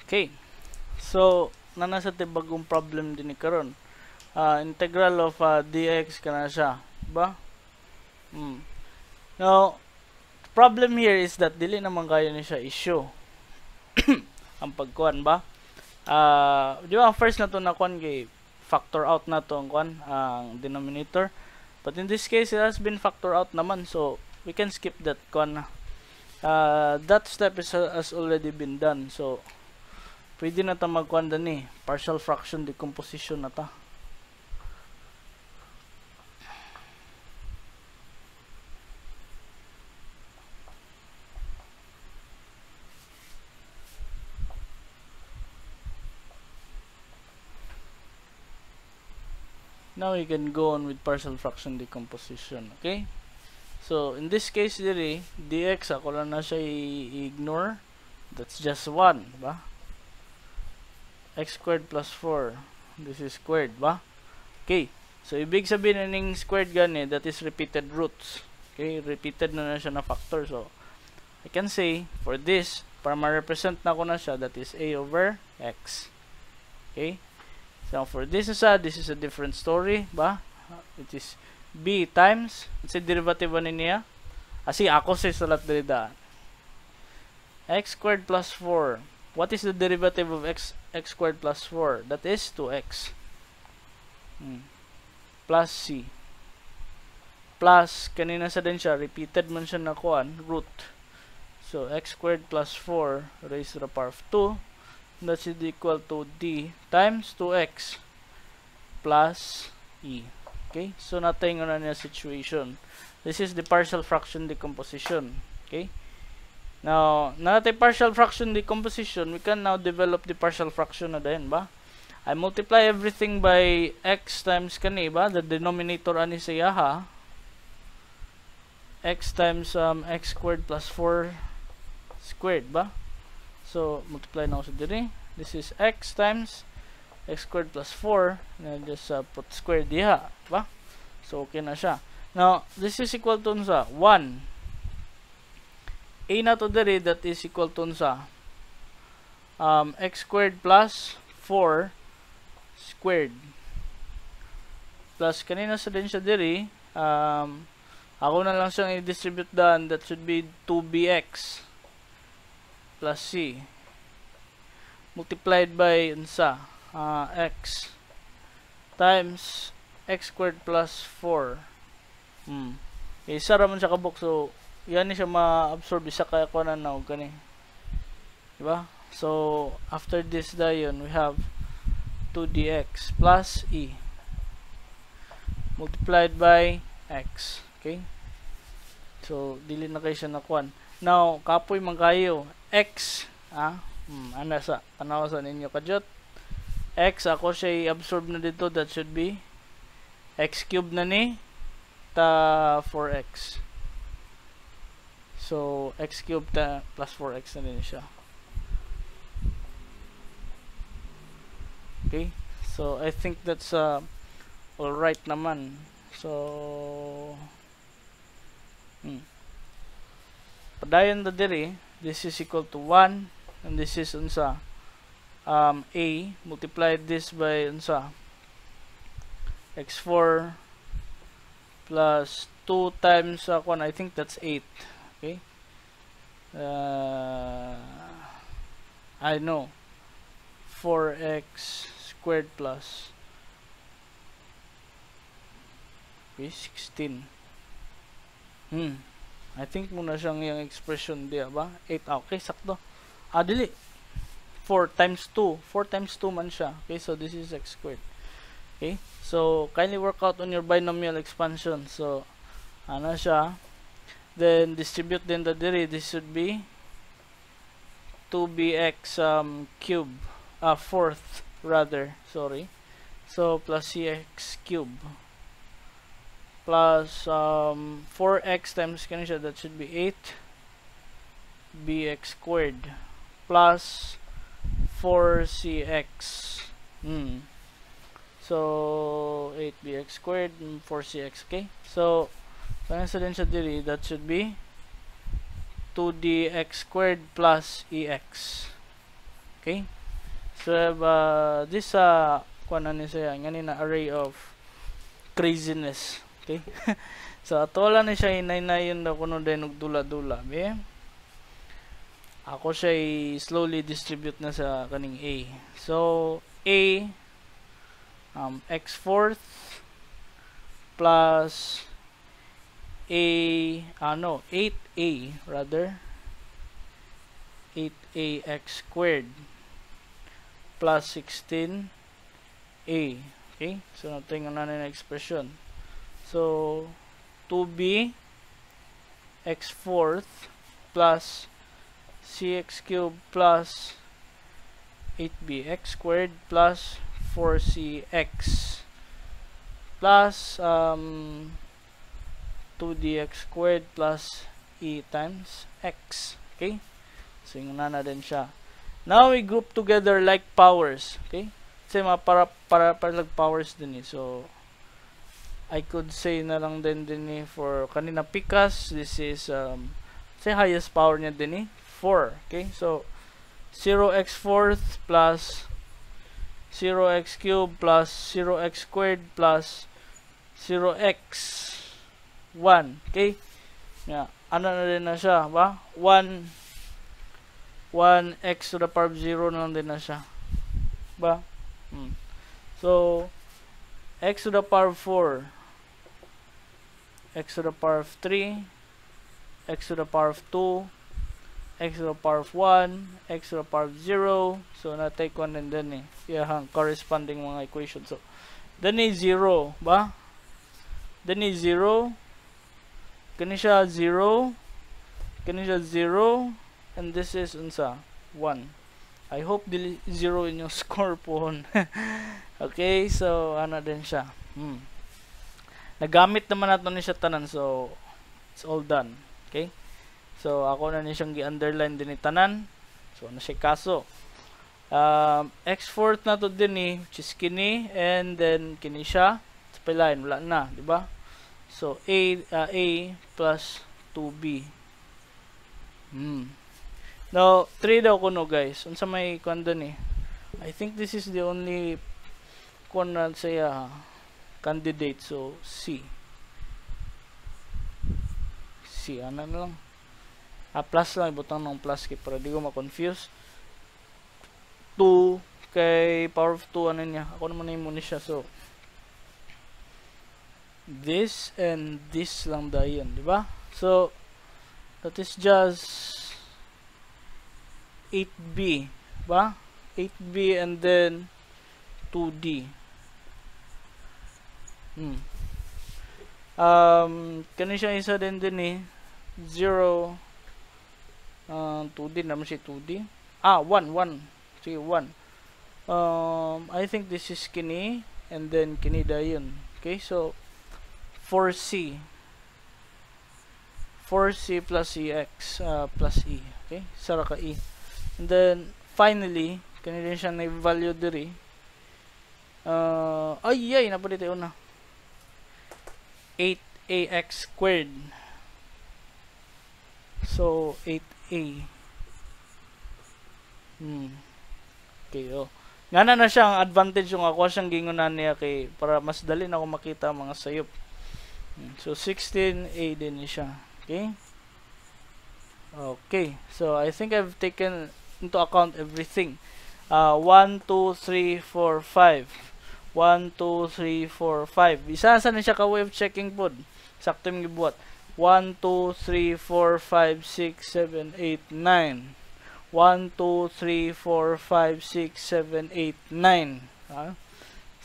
Okay. So, nasa bagong problem din ni karon. Integral of dx kana siya, ba? Now, problem here is that dili naman kayo ni siya issue. Ang pagkuan ba? Di ba first na to na kuan kay factor out na to ang kuan ang denominator. But in this case, it has been factor out naman, so we can skip that kuan. That step has already been done, so pwede na ta magkuan ni partial fraction decomposition na ta. Now we can go on with partial fraction decomposition, okay? So in this case diri dx ako lang na siya i-ignore. That's just 1, ba? X squared plus 4. This is squared, ba? Okay. So ibig sabihin ning squared gani, that is repeated roots. Okay, repeated na siya na factor. So I can say for this, para ma-represent na ko na siya, that is a over x. Okay? So for this is a different story, ba? It is b times, it's a derivative ani niya. Asi ako sa salat diri da. X squared plus 4. What is the derivative of x squared plus 4? That is 2x. Plus c. Plus, kanina sa din siya, repeated man siya na kuan, root. So, x squared plus 4 raised to the power of 2. That is equal to d times 2x plus e. Okay? So, natin na niya situation. This is the partial fraction decomposition. Okay? Now, natin partial fraction decomposition, we can now develop the partial fraction na din, ba? I multiply everything by x times kani, ba? The denominator ani siya ha. X times x squared plus 4 squared, ba? So, multiply na ako sa diri. This is x times x squared plus 4. And just put squared diha, ba? So, okay na siya. Now, this is equal to sa 1. A na to diri, that is equal to sa x squared plus 4 squared. Plus, kanina sa din siya diri, ako na lang siyang i-distribute down. That should be 2bx plus c multiplied by unsa x times x squared plus 4. Isa raman siya kabuk, so yan ni siya ma-absorb isa kaya ko na og kani, diba? So after this dayon, we have 2dx plus e multiplied by x. Okay, so dili na kayo siya nakuan. Now kapoy man kayo x, ana sa tanaw sa ninyo kadyot, x ako siya i-absorb na dito. That should be x cubed na ni ta 4x. So x cubed ta plus 4x na din siya. Okay, so I think that's all right naman. So padayon na diri, this is equal to 1 and this is unsa a multiplied this by unsa x4 plus 2 times I think that's 8. Okay, I know 4x squared plus 16. I think muna siyang yung expression diya ba? 8, okay, sakto. Dili. 4 times 2. 4 times 2 man siya. Okay, so this is x squared. Okay, so kindly work out on your binomial expansion. So, ano siya? Then, distribute din the diri. This should be 2bx cube. Fourth, rather. Sorry. So, plus cx cube. Plus 4x times kanina, that should be 8 bx squared plus 4cx. So 8 bx squared and 4cx. Okay, so kanina sa din siya diri, that should be 2dx squared plus ex. Okay, So I have this kuan ani siya ngani na array of craziness. Okay? So ato lang ni siya inay-nayon na kuno din og dula-dula, be. Ako siya slowly distribute na sa kaning A. So A x fourth plus A 8A rather 8A x squared plus 16A. Okay? So natingnan natin ang expression. So 2B x fourth plus cx cubed plus 8b x squared plus 4cx plus 2dx squared plus e times x. Okay? So yung na din siya. Now we group together like powers. Okay? Kasi para like powers din eh. So I could say na lang din eh for kanina Picas, this is say highest power niya din eh 4. Okay? So 0x fourth plus 0x cubed plus 0x squared plus 0x 1. Okay? Yeah. Ano na din na siya, ba? 1x to the power of 0 na lang din na siya. Ba? So x to the power of 4, x to the power of 3, x to the power of 2, x to the power of 1, x to the power of 0. So na-take one and then eh. Yung corresponding mga equation. So then is 0, ba? Then is 0. Kani siya 0. Kani siya 0. And this is unsa 1. I hope dili 0 in yung score po. Okay, so ano din siya. Nagamit naman nato ni siya tanan, so it's all done. Okay? So ako na ni siyang gi-underline din ni tanan. So ano siya kaso. X fourth na to din ni, which is kini, and then kini siya. Sa line wala na, di ba? So A plus 2B. Now 3 daw kuno guys. Unsa may kuan din eh. I think this is the only kuan na saya candidate, so C. Ano na lang. Plus lang, ibutang ng plus kay para di ko ma-confuse. 2 kay power of 2 ano niya. Ako naman na muna siya. So this and this lang dayon, di ba? So that is just 8b, ba? 8b and then 2d. Kani siya isa din eh 0 2d naman si 2d. 1 sige 1. I think this is kini and then kini dayon. Okay, so 4c plus ex plus e. Okay, sara ka e. And then finally kani din siya na value diri. Ay napadito una. 8ax squared. So 8a. Okay, ngana na siya ang advantage yung ako siyang gingunan niya kay para mas dali na ako makita mga sayop. So 16a din siya. Okay? Okay. So I think I've taken into account everything. 1 2 3 4 5. 1 2 3 4 5. Isa sa na siya ka way of checking pod. Sakto yung gibuhat. 1 2 3 4 5 6 7 8 9. 1 2 3 4 5 6 7 8 9.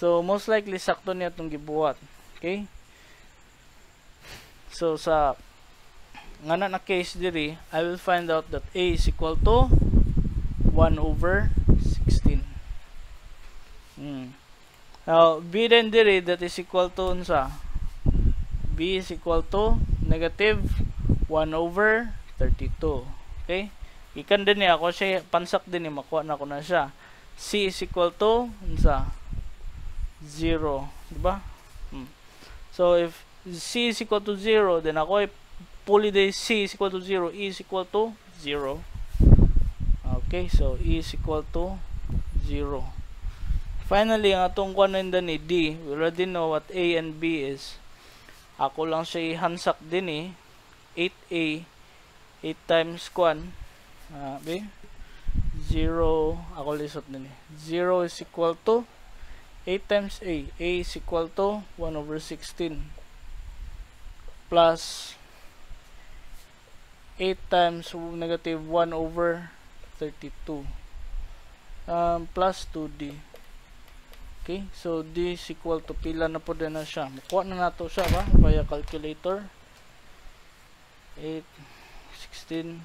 So most likely sakto niya itong gibuhat. Okay? So sa ngana na case diri, I will find out that A is equal to 1 over 16. Now B then diri, that is equal to unsa? B is equal to negative 1 over 32. Okay? Ikan din niya ako siya pansak din ni makuha na ko na siya. C is equal to unsa? 0, di ba? So if C is equal to 0, then ako fully the C is equal to 0, E is equal to 0. Okay, so E is equal to 0. Finally, ang atong kuan na ni D, we already know what A and B is. Ako lang siya ihansak din 8A, 8 times kuan. B, 0, ako lisot din 0 is equal to 8 times A. A is equal to 1 over 16 plus 8 times negative 1 over 32 plus 2D. Okay, so D is equal to pila na po din na siya. Makuha na nato siya ba via calculator. 8, 16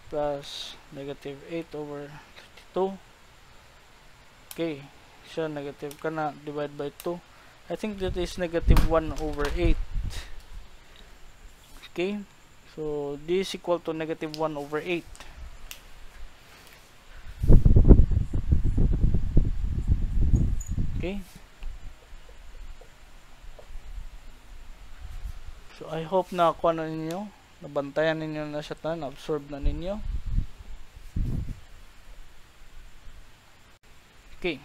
plus negative 8 over 32. Okay, siya negative ka na, divide by 2. I think that is negative 1 over 8. Okay, so D is equal to negative 1 over 8. Okay, so I hope na kuha na ninyo, nabantayan ninyo na siya, na-absorb na ninyo. Okay,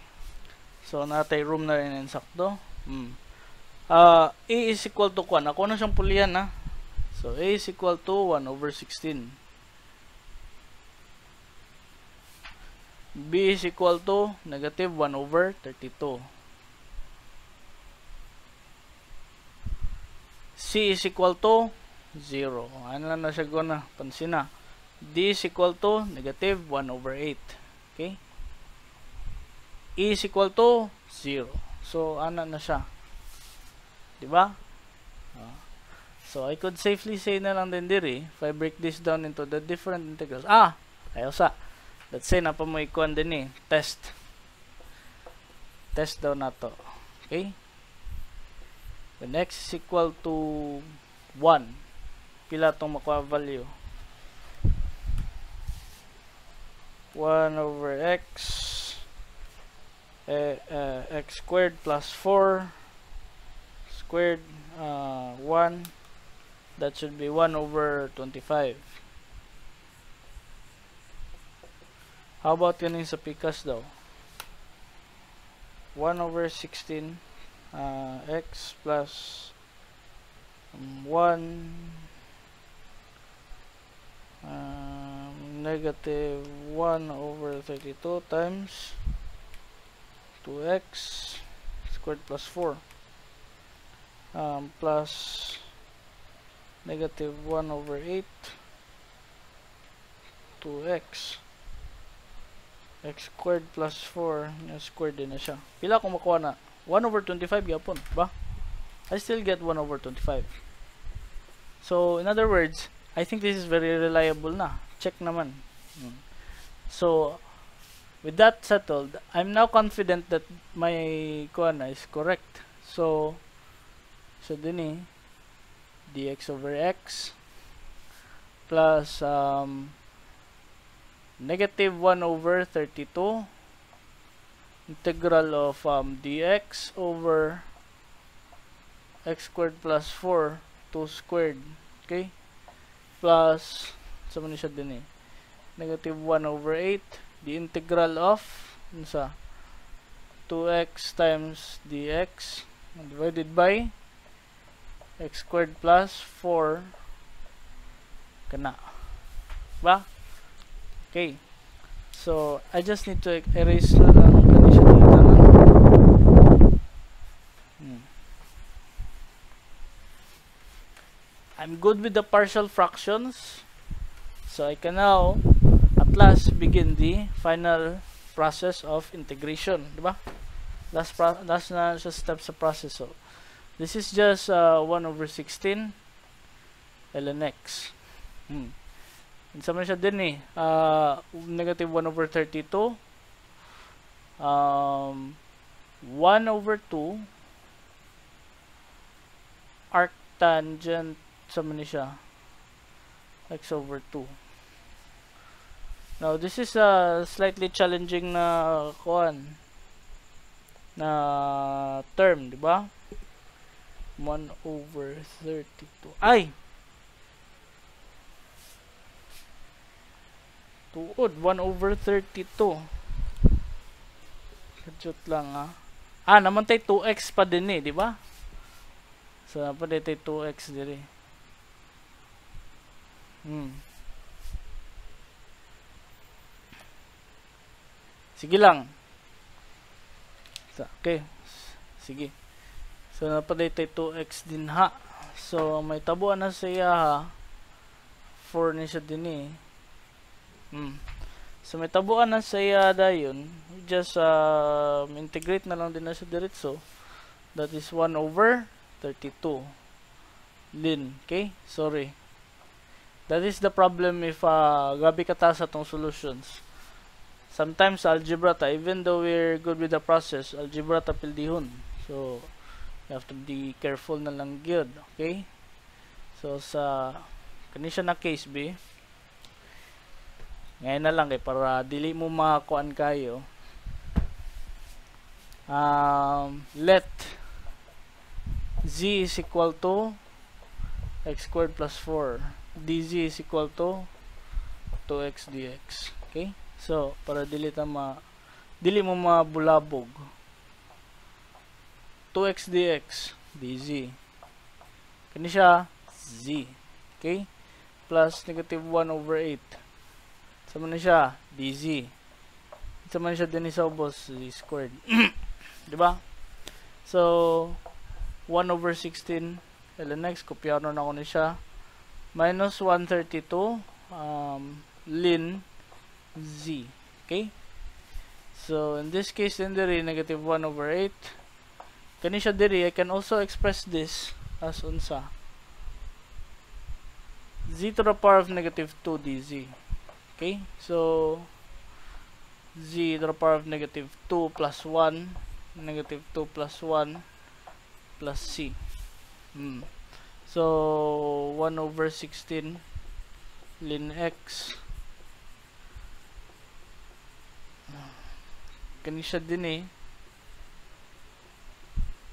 so natay room na rin insakto. A is equal to kuan, ako na siyang pulihan na. So A is equal to 1 over 16. B is equal to negative 1 over 32. C is equal to 0. Ano na siya na, pansin na. D is equal to negative 1 over 8. Okay? E is equal to 0. So, ano na siya. Diba? So, I could safely say na lang din diri, if I break this down into the different integrals. Ayaw sa. Let's say, napa mo ikuan din test. Test daw na to. Okay? When x is equal to 1, pila itong makuha value? 1 over x, x squared plus 4 squared, 1, that should be 1 over 25. How about kanin sa pikas daw? 1 over 16 x plus 1 negative 1 over 32 times 2x squared plus 4 plus negative 1 over 8 2x x squared plus 4 squared din na siya. Pila kung makuha na? 1 over 25 yapon ba? I still get 1 over 25. So in other words, I think this is very reliable na. Check naman. So with that settled, I'm now confident that my kuana is correct. So din dx over x plus negative 1 over 32 integral of dx over x squared plus 4 2 squared, okay, plus sama ni siya din negative 1 over 8 the integral of 2x times dx divided by x squared plus 4 kana ba? Okay, so I just need to erase na lang condition na I'm good with the partial fractions, so I can now at last begin the final process of integration, diba? Last na siya step sa process. So this is just 1 over 16 ln x. Sama siya din negative 1 over 32 1 over 2 arctangent sama ni siya x over 2. Now this is a slightly challenging na kuan na term, di ba? 1 over 32 ay tuod 1 over 32 Kadjut lang ha. Naman tayo 2x pa din di ba? So, pa tayo 2x diri. Sige lang. Okay. Sige. So, napaday tayo 2x din ha. So, may tabuan na siya ha. 4 ni siya din So, may tabuan na siya dayon. Just integrate na lang din na siya diretso. That is 1 over 32. Lin. Okay? Sorry. That is the problem if gabi kataas atong solutions. Sometimes algebra ta, even though we're good with the process, algebra ta pildihon. So, you have to be careful na lang gyud, okay? So, sa kanisya na case B, ngayon na lang para dili mo makakuan kayo. Let z is equal to x squared plus 4. dz is equal to 2x dx. Okay? So, para dili mo mabulabog. 2x dx dz. Kani siya z. Okay? Plus negative 1 over 8. Sama na siya dz. Sama na siya din sa ubos z squared. Diba? So, 1 over 16 ln x. Kopyaron na ko na siya. Minus 132 ln z. Okay? So, in this case, then diri, negative 1 over 8. Kani siya diri, I can also express this as unsa. Z to the power of negative 2 dz. Okay? So, z to the power of negative 2 plus 1, negative 2 plus 1, plus c. So, 1 over 16 ln x. Kani siya din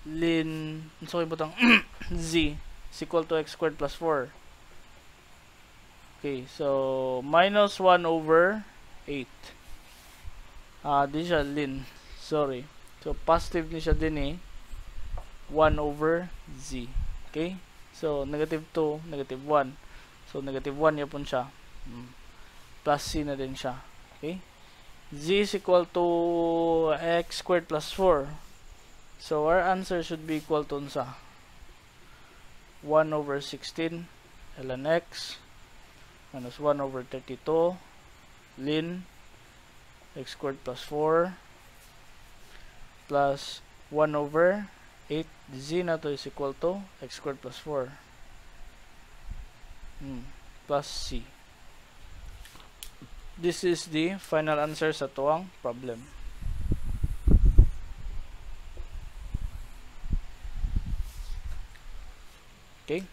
ln, so ibutang z is equal to x squared plus 4. Okay, so minus 1 over 8. Di siya ln, sorry. So positive ni siya din 1 over z. Okay, so negative 2, negative 1. So negative 1 yapon siya. Plus c na din siya. Okay, z is equal to x squared plus 4. So our answer should be equal to unsa? 1 over 16 ln x minus 1 over 32 ln x squared plus 4 plus 1 over 8 z na to is equal to x squared plus 4 plus c. This is the final answer sa tuwang problem. Okay.